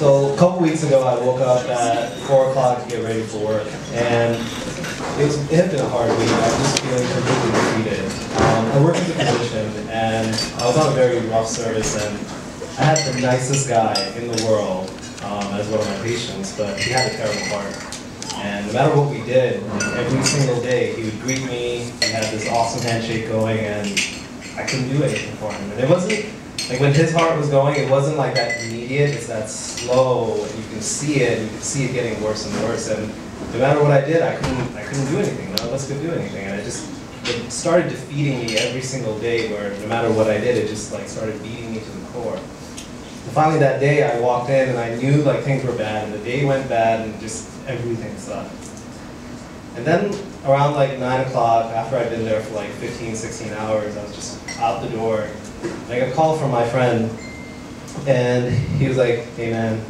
So a couple weeks ago, I woke up at 4 o'clock to get ready for work, and it had been a hard week. I was just feeling completely defeated. I work as a physician, and I was on a very rough service, and I had the nicest guy in the world as one of my patients, but he had a terrible heart. And no matter what we did, every single day, he would greet me, he had this awesome handshake going, and I couldn't do anything for him. And it wasn't, like when his heart was going, it wasn't like that immediate, it's that slow, and you can see it getting worse and worse. And no matter what I did, I couldn't do anything. None of us could do anything. And it started defeating me every single day, where no matter what I did, it just like started beating me to the core. And finally that day, I walked in and I knew like things were bad, and the day went bad, and just everything sucked. And then around like 9 o'clock, after I'd been there for like 15, 16 hours, I was just out the door. And I got a call from my friend, and he was like, "Hey man,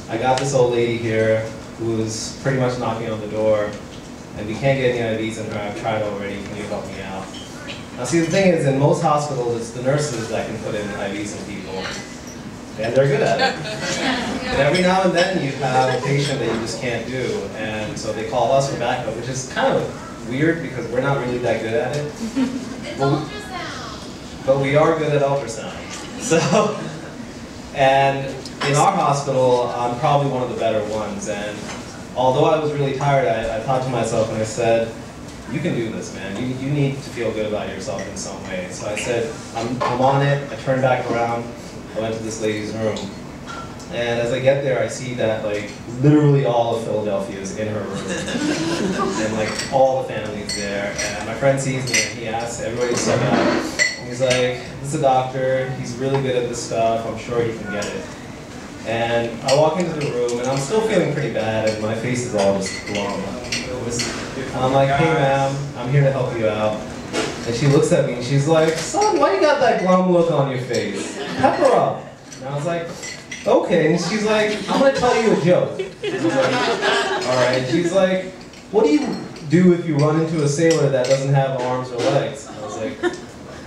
I got this old lady here who's pretty much knocking on the door, and we can't get any IVs in her. I've tried already. Can you help me out?" Now see, the thing is, in most hospitals, it's the nurses that can put in IVs in people, and they're good at it. And every now and then you have a patient that you just can't do, and so they call us for backup, which is kind of weird because we're not really that good at it. It's ultrasound. But we are good at ultrasound. So, and in our hospital, I'm probably one of the better ones. And although I was really tired, I thought to myself and I said, "You can do this, man. You need to feel good about yourself in some way." So I said, I'm on it. I turned back around. I went to this lady's room. And as I get there, I see that like literally all of Philadelphia is in her room. And like all the family's there. And my friend sees me and he asks everybody to step out. He's like, "This is a doctor, he's really good at this stuff, I'm sure he can get it." And I walk into the room and I'm still feeling pretty bad and my face is all just glum. And I'm like, "Hey ma'am, I'm here to help you out." And she looks at me and she's like, "Son, why you got that glum look on your face? Pepper up." And I was like, "Okay." And she's like, "I'm gonna tell you a joke." And I'm like, "All right." And she's like, "What do you do if you run into a sailor that doesn't have arms or legs?" And I was like,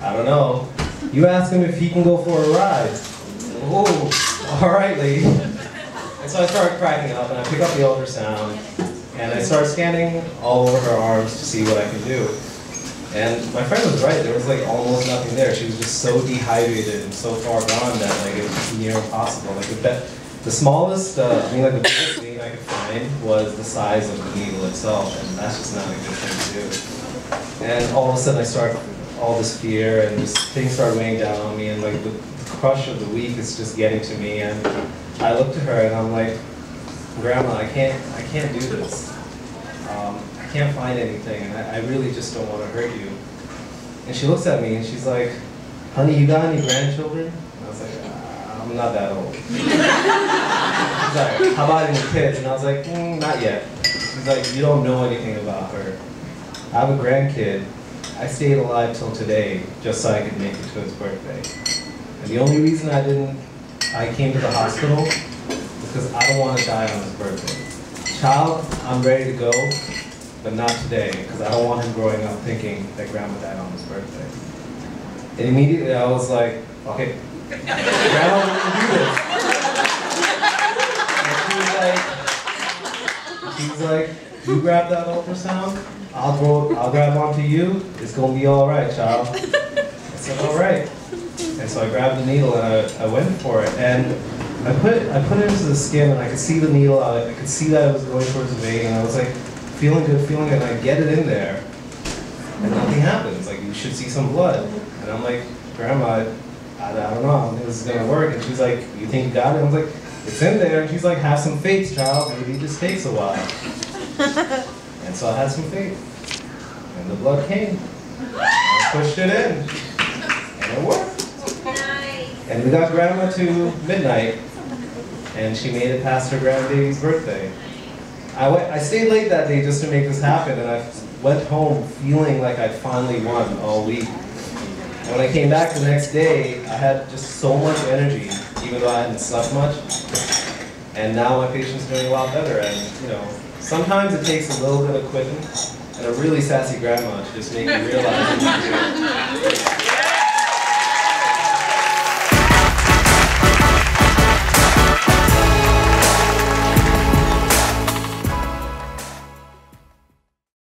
"I don't know. You ask him if he can go for a ride." "Oh, all right, lady." And so I started cracking up, and I pick up the ultrasound, and I start scanning all over her arms to see what I can do. And my friend was right. There was like almost nothing there. She was just so dehydrated and so far gone that like it was near impossible. Like the smallest, like the biggest thing I could find was the size of the needle itself, and that's just not a good thing to do. And all of a sudden I start all this fear and just things start weighing down on me, and like the crush of the week is just getting to me. And I look to her and I'm like, "Grandma, I can't do this. I can't find anything, and I really just don't want to hurt you." And she looks at me and she's like, "Honey, you got any grandchildren?" And I was like, "I'm not that old." She's like, "How about any kids?" And I was like, "Not yet." She's like, "You don't know anything about her. I have a grandkid. I stayed alive till today just so I could make it to his birthday. And the only reason I came to the hospital is because I don't want to die on his birthday. Child, I'm ready to go, but not today, because I don't want him growing up thinking that Grandma died on his birthday." And immediately I was like, "Okay, Grandma, we're gonna do this." And she's like, "You grab that ultrasound, I'll grab onto you, it's gonna be all right, child." I said, "All right." And so I grabbed the needle and I went for it. And I put it into the skin and I could see the needle, I could see that it was going towards the vein, and I was like, feeling good, and I get it in there, and nothing happens. Like, you should see some blood. And I'm like, "Grandma, I don't know, I don't think this is gonna work." And she's like, "You think you got it?" I was like, "It's in there." And she's like, "Have some faith, child, maybe it just takes a while." And so I had some faith, and the blood came. I pushed it in, and it worked. And we got Grandma to midnight, and she made it past her grandbaby's birthday. I stayed late that day just to make this happen, and I went home feeling like I'd finally won all week. And when I came back the next day, I had just so much energy, even though I hadn't slept much. And now my patient's doing a lot better. And you know, sometimes it takes a little bit of quitting and a really sassy grandma to just make you realize what you do.